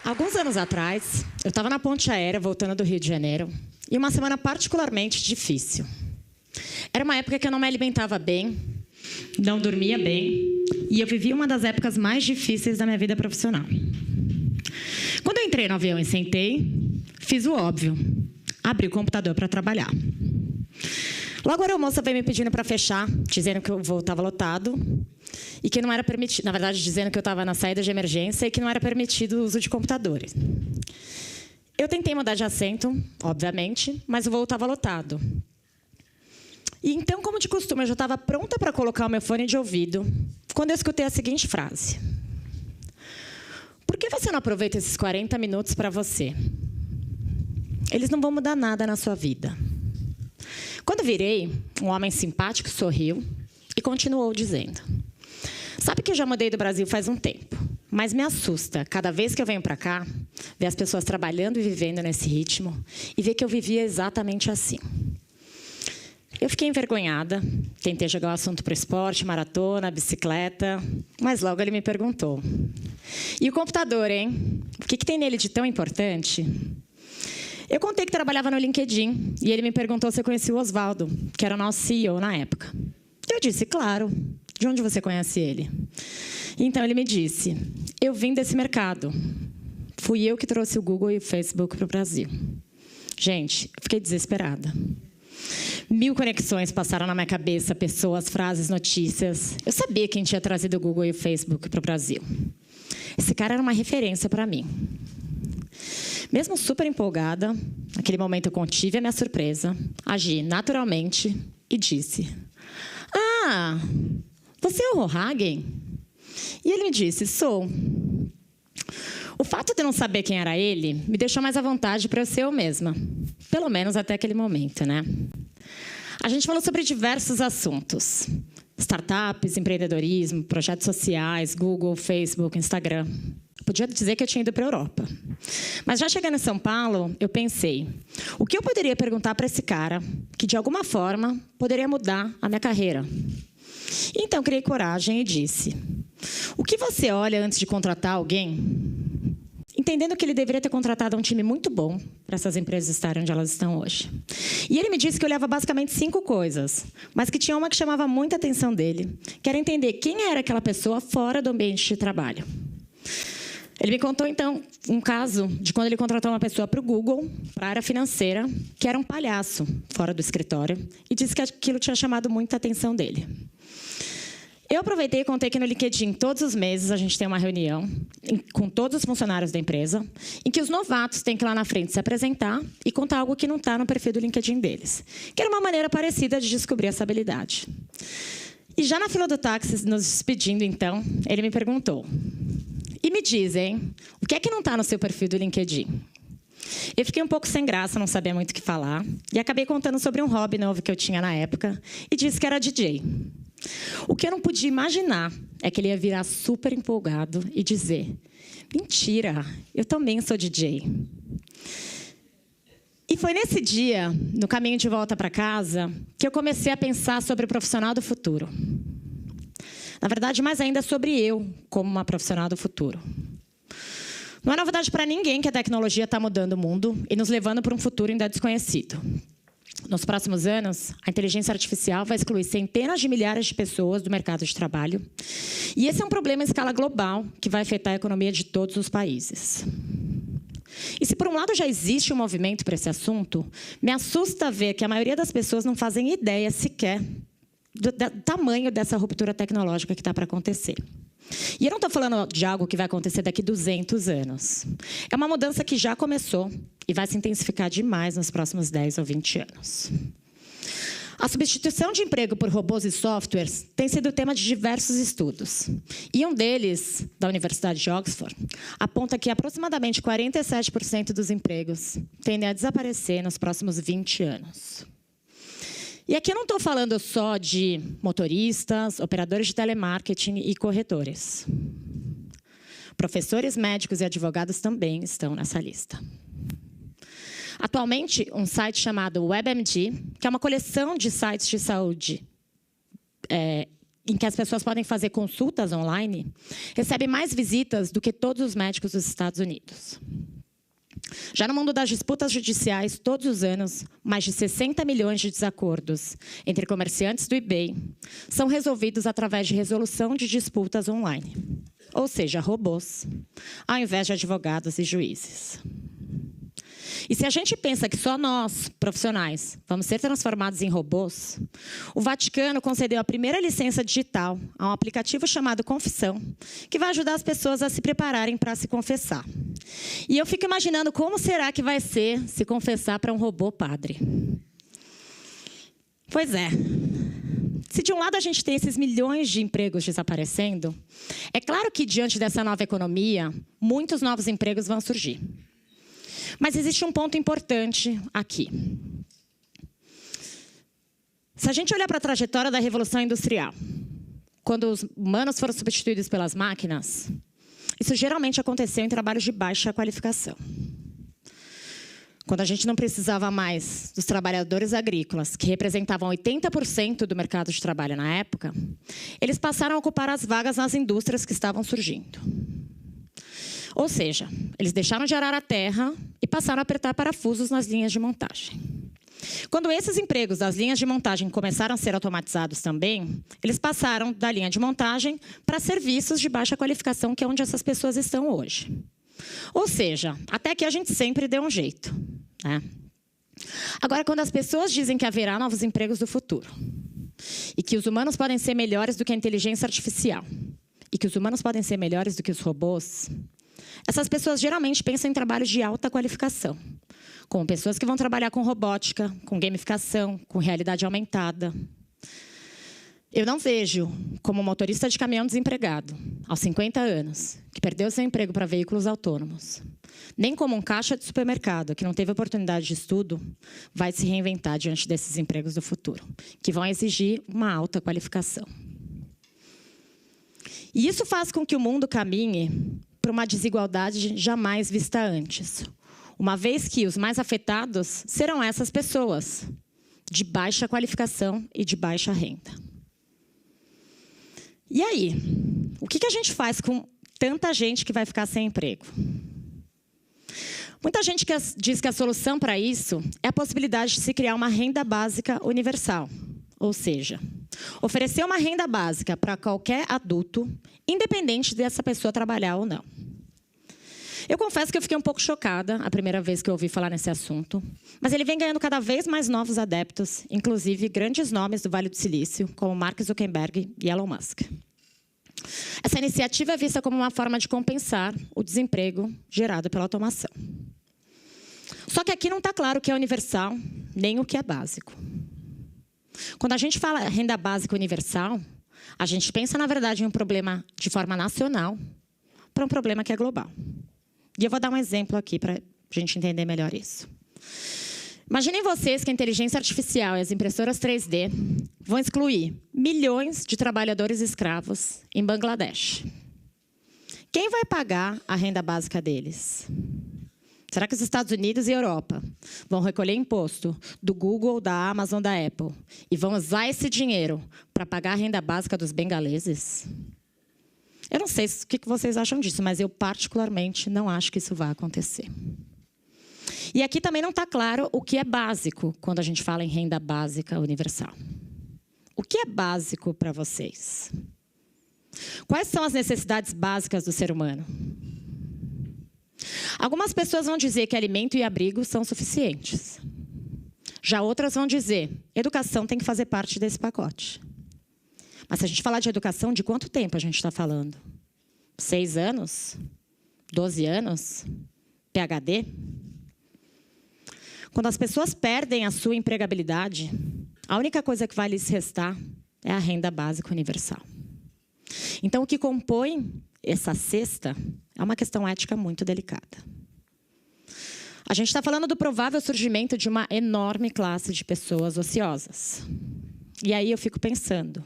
Alguns anos atrás, eu estava na ponte aérea, voltando do Rio de Janeiro, e uma semana particularmente difícil. Era uma época que eu não me alimentava bem, não dormia bem, e eu vivia uma das épocas mais difíceis da minha vida profissional. Quando eu entrei no avião e sentei, fiz o óbvio, abri o computador para trabalhar. Logo a aeromoça veio me pedindo para fechar, dizendo que o voo estava lotado e que não era permitido, na verdade, dizendo que eu estava na saída de emergência e que não era permitido o uso de computadores. Eu tentei mudar de assento, obviamente, mas o voo estava lotado. E então, como de costume, eu já estava pronta para colocar o meu fone de ouvido, quando eu escutei a seguinte frase: por que você não aproveita esses 40 minutos para você? Eles não vão mudar nada na sua vida. Quando virei, um homem simpático sorriu e continuou dizendo: sabe que eu já mudei do Brasil faz um tempo, mas me assusta, cada vez que eu venho para cá, ver as pessoas trabalhando e vivendo nesse ritmo e ver que eu vivia exatamente assim. Eu fiquei envergonhada, tentei jogar o assunto para o esporte, maratona, bicicleta, mas logo ele me perguntou: e o computador, hein? O que tem nele de tão importante? Eu contei que trabalhava no LinkedIn e ele me perguntou se eu conhecia o Oswaldo, que era o nosso CEO na época. Eu disse, claro. De onde você conhece ele? Então ele me disse: eu vim desse mercado. Fui eu que trouxe o Google e o Facebook para o Brasil. Gente, eu fiquei desesperada. 1000 conexões passaram na minha cabeça, pessoas, frases, notícias. Eu sabia quem tinha trazido o Google e o Facebook para o Brasil. Esse cara era uma referência para mim. Mesmo super empolgada, naquele momento eu contive a minha surpresa, agi naturalmente e disse: ah, você é o Rohagen? E ele me disse: sou. O fato de eu não saber quem era ele me deixou mais à vontade para eu ser eu mesma. Pelo menos até aquele momento, né? A gente falou sobre diversos assuntos: startups, empreendedorismo, projetos sociais, Google, Facebook, Instagram. Podia dizer que eu tinha ido para a Europa. Mas já chegando em São Paulo, eu pensei: o que eu poderia perguntar para esse cara que, de alguma forma, poderia mudar a minha carreira? Então, criei coragem e disse: o que você olha antes de contratar alguém? Entendendo que ele deveria ter contratado um time muito bom para essas empresas estarem onde elas estão hoje. E ele me disse que eu olhava basicamente 5 coisas, mas que tinha uma que chamava muita atenção dele, que era entender quem era aquela pessoa fora do ambiente de trabalho. Ele me contou, então, um caso de quando ele contratou uma pessoa para o Google, para a área financeira, que era um palhaço fora do escritório, e disse que aquilo tinha chamado muita atenção dele. Eu aproveitei e contei que no LinkedIn, todos os meses, a gente tem uma reunião com todos os funcionários da empresa, em que os novatos têm que ir lá na frente se apresentar e contar algo que não está no perfil do LinkedIn deles, que era uma maneira parecida de descobrir essa habilidade. E já na fila do táxi, nos despedindo, então, ele me perguntou: e me dizem, o que é que não está no seu perfil do LinkedIn? Eu fiquei um pouco sem graça, não sabia muito o que falar, e acabei contando sobre um hobby novo que eu tinha na época, e disse que era DJ. O que eu não podia imaginar é que ele ia virar super empolgado e dizer: mentira, eu também sou DJ. E foi nesse dia, no caminho de volta para casa, que eu comecei a pensar sobre o profissional do futuro. Na verdade, mais ainda sobre eu, como uma profissional do futuro. Não é novidade para ninguém que a tecnologia está mudando o mundo e nos levando para um futuro ainda desconhecido. Nos próximos anos, a inteligência artificial vai excluir centenas de milhares de pessoas do mercado de trabalho. E esse é um problema em escala global que vai afetar a economia de todos os países. E se, por um lado, já existe um movimento para esse assunto, me assusta ver que a maioria das pessoas não fazem ideia sequer do tamanho dessa ruptura tecnológica que está para acontecer. E eu não estou falando de algo que vai acontecer daqui a 200 anos. É uma mudança que já começou e vai se intensificar demais nos próximos 10 ou 20 anos. A substituição de emprego por robôs e softwares tem sido tema de diversos estudos. E um deles, da Universidade de Oxford, aponta que aproximadamente 47% dos empregos tendem a desaparecer nos próximos 20 anos. E aqui eu não estou falando só de motoristas, operadores de telemarketing e corretores. Professores, médicos e advogados também estão nessa lista. Atualmente, um site chamado WebMD, que é uma coleção de sites de saúde em que as pessoas podem fazer consultas online, recebe mais visitas do que todos os médicos dos Estados Unidos. Já no mundo das disputas judiciais, todos os anos, mais de 60 milhões de desacordos entre comerciantes do eBay são resolvidos através de resolução de disputas online, ou seja, robôs, ao invés de advogados e juízes. E se a gente pensa que só nós, profissionais, vamos ser transformados em robôs, o Vaticano concedeu a primeira licença digital a um aplicativo chamado Confissão, que vai ajudar as pessoas a se prepararem para se confessar. E eu fico imaginando como será que vai ser se confessar para um robô padre. Pois é. Se de um lado a gente tem esses milhões de empregos desaparecendo, é claro que diante dessa nova economia, muitos novos empregos vão surgir. Mas existe um ponto importante aqui. Se a gente olhar para a trajetória da Revolução Industrial, quando os humanos foram substituídos pelas máquinas, isso geralmente aconteceu em trabalhos de baixa qualificação. Quando a gente não precisava mais dos trabalhadores agrícolas, que representavam 80% do mercado de trabalho na época, eles passaram a ocupar as vagas nas indústrias que estavam surgindo. Ou seja, eles deixaram de arar a terra e passaram a apertar parafusos nas linhas de montagem. Quando esses empregos das linhas de montagem começaram a ser automatizados também, eles passaram da linha de montagem para serviços de baixa qualificação, que é onde essas pessoas estão hoje. Ou seja, até aqui a gente sempre deu um jeito, né? Agora, quando as pessoas dizem que haverá novos empregos do futuro, e que os humanos podem ser melhores do que a inteligência artificial, e que os humanos podem ser melhores do que os robôs, essas pessoas geralmente pensam em trabalhos de alta qualificação, como pessoas que vão trabalhar com robótica, com gamificação, com realidade aumentada. Eu não vejo como um motorista de caminhão desempregado, aos 50 anos, que perdeu seu emprego para veículos autônomos, nem como um caixa de supermercado que não teve oportunidade de estudo, vai se reinventar diante desses empregos do futuro, que vão exigir uma alta qualificação. E isso faz com que o mundo caminhe para uma desigualdade jamais vista antes, uma vez que os mais afetados serão essas pessoas, de baixa qualificação e de baixa renda. E aí, o que a gente faz com tanta gente que vai ficar sem emprego? Muita gente diz que a solução para isso é a possibilidade de se criar uma renda básica universal, ou seja, oferecer uma renda básica para qualquer adulto, independente dessa pessoa trabalhar ou não. Eu confesso que eu fiquei um pouco chocada a primeira vez que eu ouvi falar nesse assunto, mas ele vem ganhando cada vez mais novos adeptos, inclusive grandes nomes do Vale do Silício, como Mark Zuckerberg e Elon Musk. Essa iniciativa é vista como uma forma de compensar o desemprego gerado pela automação. Só que aqui não está claro o que é universal, nem o que é básico. Quando a gente fala renda básica universal, a gente pensa, na verdade, em um problema de forma nacional para um problema que é global. E eu vou dar um exemplo aqui para a gente entender melhor isso. Imaginem vocês que a inteligência artificial e as impressoras 3D vão excluir milhões de trabalhadores escravos em Bangladesh. Quem vai pagar a renda básica deles? Será que os Estados Unidos e a Europa vão recolher imposto do Google, da Amazon, da Apple e vão usar esse dinheiro para pagar a renda básica dos bengaleses? Eu não sei o que vocês acham disso, mas eu particularmente não acho que isso vai acontecer. E aqui também não está claro o que é básico quando a gente fala em renda básica universal. O que é básico para vocês? Quais são as necessidades básicas do ser humano? Algumas pessoas vão dizer que alimento e abrigo são suficientes. Já outras vão dizer, educação tem que fazer parte desse pacote. Mas se a gente falar de educação, de quanto tempo a gente está falando? 6 anos? 12 anos? PhD? Quando as pessoas perdem a sua empregabilidade, a única coisa que vai lhes restar é a renda básica universal. Então, o que compõe essa cesta é uma questão ética muito delicada. A gente está falando do provável surgimento de uma enorme classe de pessoas ociosas. E aí eu fico pensando,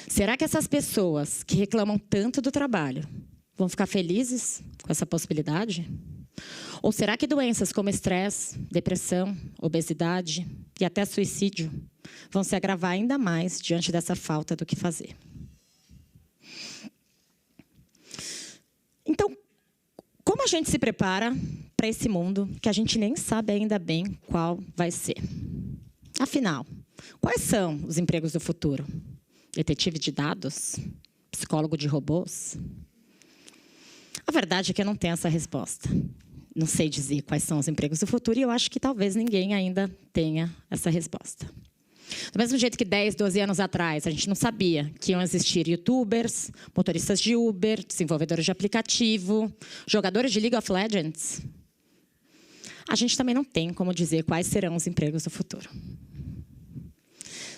será que essas pessoas que reclamam tanto do trabalho vão ficar felizes com essa possibilidade? Ou será que doenças como estresse, depressão, obesidade, e até suicídio vão se agravar ainda mais diante dessa falta do que fazer. Então, como a gente se prepara para esse mundo que a gente nem sabe ainda bem qual vai ser? Afinal, quais são os empregos do futuro? Detetive de dados? Psicólogo de robôs? A verdade é que eu não tenho essa resposta. Não sei dizer quais são os empregos do futuro e eu acho que talvez ninguém ainda tenha essa resposta. Do mesmo jeito que 10, 12 anos atrás, a gente não sabia que iam existir youtubers, motoristas de Uber, desenvolvedores de aplicativo, jogadores de League of Legends. A gente também não tem como dizer quais serão os empregos do futuro.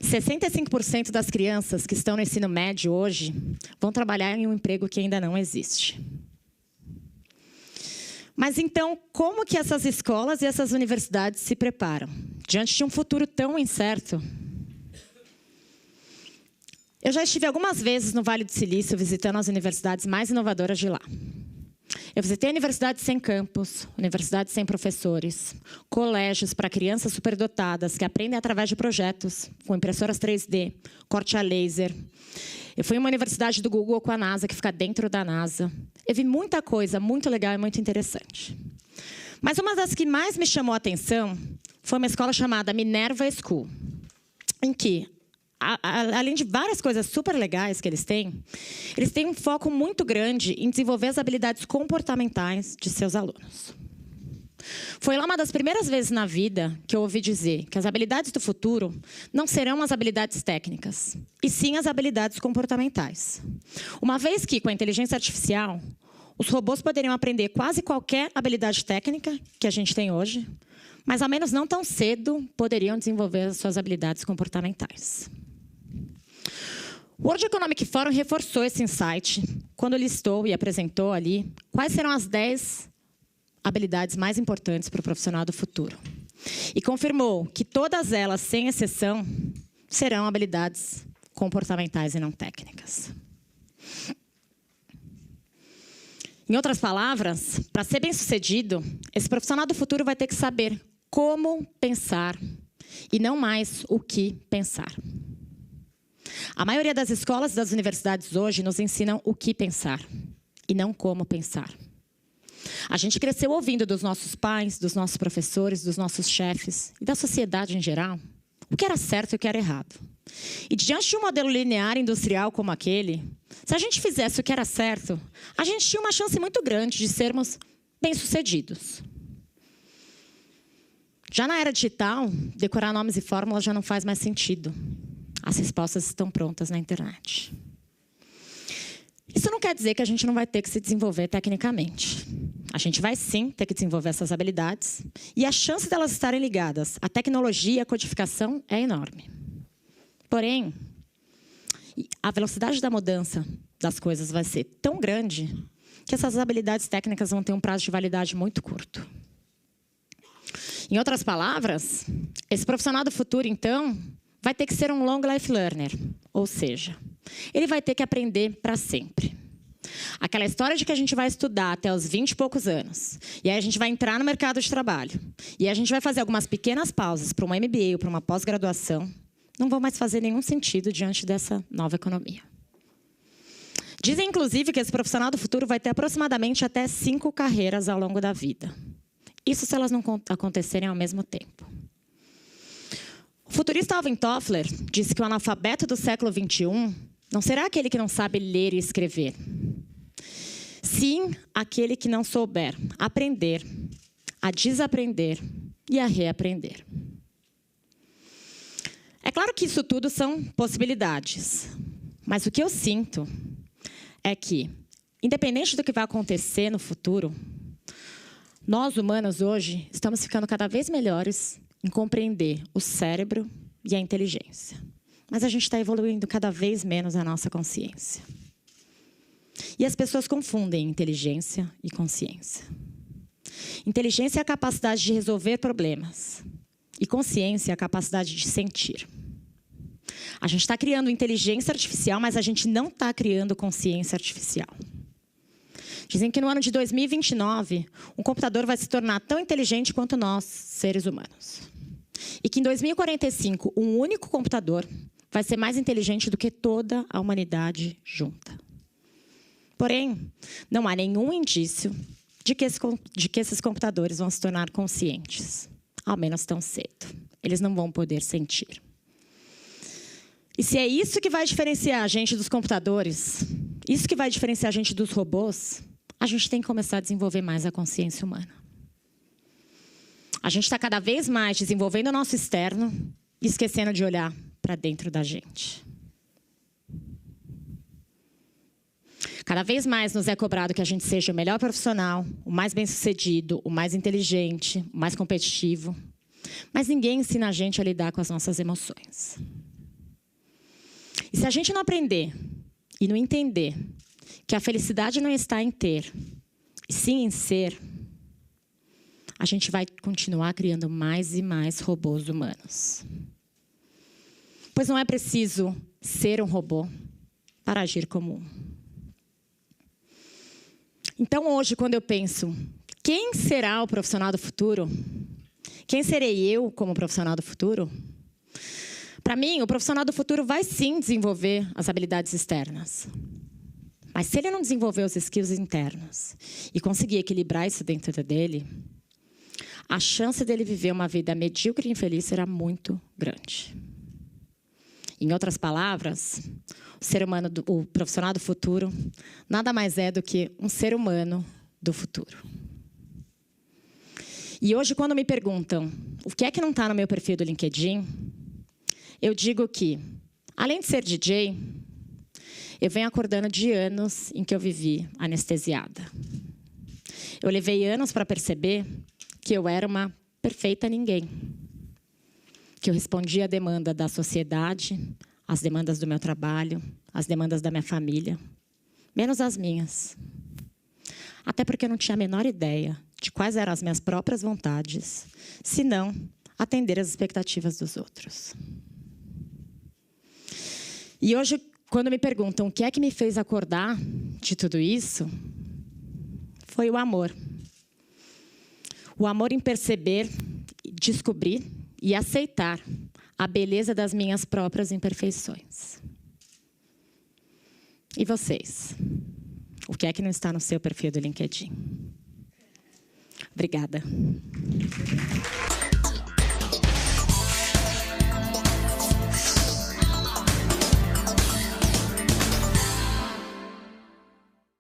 65% das crianças que estão no ensino médio hoje vão trabalhar em um emprego que ainda não existe. Mas então, como que essas escolas e essas universidades se preparam diante de um futuro tão incerto? Eu já estive algumas vezes no Vale do Silício visitando as universidades mais inovadoras de lá. Eu visitei universidades sem campus, universidades sem professores, colégios para crianças superdotadas que aprendem através de projetos, com impressoras 3D, corte a laser. Eu fui em uma universidade do Google com a NASA, que fica dentro da NASA. Eu vi muita coisa muito legal e muito interessante. Mas uma das que mais me chamou a atenção foi uma escola chamada Minerva School, em que, além de várias coisas super legais que eles têm um foco muito grande em desenvolver as habilidades comportamentais de seus alunos. Foi lá uma das primeiras vezes na vida que eu ouvi dizer que as habilidades do futuro não serão as habilidades técnicas, e sim as habilidades comportamentais. Uma vez que, com a inteligência artificial, os robôs poderiam aprender quase qualquer habilidade técnica que a gente tem hoje, mas, ao menos não tão cedo, poderiam desenvolver as suas habilidades comportamentais. O World Economic Forum reforçou esse insight quando listou e apresentou ali quais serão as 10 habilidades mais importantes para o profissional do futuro. E confirmou que todas elas, sem exceção, serão habilidades comportamentais e não técnicas. Em outras palavras, para ser bem-sucedido, esse profissional do futuro vai ter que saber como pensar e não mais o que pensar. A maioria das escolas e das universidades hoje nos ensinam o que pensar e não como pensar. A gente cresceu ouvindo dos nossos pais, dos nossos professores, dos nossos chefes e da sociedade em geral o que era certo e o que era errado. E diante de um modelo linear industrial como aquele, se a gente fizesse o que era certo, a gente tinha uma chance muito grande de sermos bem-sucedidos. Já na era digital, decorar nomes e fórmulas já não faz mais sentido. As respostas estão prontas na internet. Isso não quer dizer que a gente não vai ter que se desenvolver tecnicamente. A gente vai, sim, ter que desenvolver essas habilidades. E a chance delas estarem ligadas à tecnologia e à codificação é enorme. Porém, a velocidade da mudança das coisas vai ser tão grande que essas habilidades técnicas vão ter um prazo de validade muito curto. Em outras palavras, esse profissional do futuro, então, vai ter que ser um long life learner. Ou seja, ele vai ter que aprender para sempre. Aquela história de que a gente vai estudar até os 20 e poucos anos, e aí a gente vai entrar no mercado de trabalho, e aí a gente vai fazer algumas pequenas pausas para uma MBA ou para uma pós-graduação, não vão mais fazer nenhum sentido diante dessa nova economia. Dizem, inclusive, que esse profissional do futuro vai ter aproximadamente até 5 carreiras ao longo da vida. Isso se elas não acontecerem ao mesmo tempo. O futurista Alvin Toffler disse que o analfabeto do século XXI não será aquele que não sabe ler e escrever. Sim, aquele que não souber aprender, a desaprender e a reaprender. É claro que isso tudo são possibilidades. Mas o que eu sinto é que, independente do que vai acontecer no futuro, nós, humanos, hoje, estamos ficando cada vez melhores em compreender o cérebro e a inteligência. Mas a gente está evoluindo cada vez menos a nossa consciência. E as pessoas confundem inteligência e consciência. Inteligência é a capacidade de resolver problemas. E consciência é a capacidade de sentir. A gente está criando inteligência artificial, mas a gente não está criando consciência artificial. Dizem que no ano de 2029, um computador vai se tornar tão inteligente quanto nós, seres humanos. E que em 2045, um único computador vai ser mais inteligente do que toda a humanidade junta. Porém, não há nenhum indício de que esses computadores vão se tornar conscientes, ao menos tão cedo. Eles não vão poder sentir. E se é isso que vai diferenciar a gente dos computadores, isso que vai diferenciar a gente dos robôs, a gente tem que começar a desenvolver mais a consciência humana. A gente está cada vez mais desenvolvendo o nosso externo e esquecendo de olhar para dentro da gente. Cada vez mais nos é cobrado que a gente seja o melhor profissional, o mais bem-sucedido, o mais inteligente, o mais competitivo. Mas ninguém ensina a gente a lidar com as nossas emoções. E se a gente não aprender e não entender que a felicidade não está em ter, e sim em ser, a gente vai continuar criando mais e mais robôs humanos. Pois não é preciso ser um robô para agir como um. Então, hoje, quando eu penso, quem será o profissional do futuro? Quem serei eu como profissional do futuro? Para mim, o profissional do futuro vai sim desenvolver as habilidades externas. Mas se ele não desenvolver os skills internos e conseguir equilibrar isso dentro dele, a chance dele viver uma vida medíocre e infeliz será muito grande. Em outras palavras, o ser humano, o profissional do futuro, nada mais é do que um ser humano do futuro. E hoje, quando me perguntam o que é que não está no meu perfil do LinkedIn, eu digo que, além de ser DJ, eu venho acordando de anos em que eu vivi anestesiada. Eu levei anos para perceber que eu era uma perfeita ninguém. Que eu respondia à demanda da sociedade, às demandas do meu trabalho, às demandas da minha família, menos as minhas. Até porque eu não tinha a menor ideia de quais eram as minhas próprias vontades, senão atender às expectativas dos outros. E hoje, quando me perguntam o que é que me fez acordar de tudo isso, foi o amor. O amor em perceber, descobrir e aceitar a beleza das minhas próprias imperfeições. E vocês? O que é que não está no seu perfil do LinkedIn? Obrigada.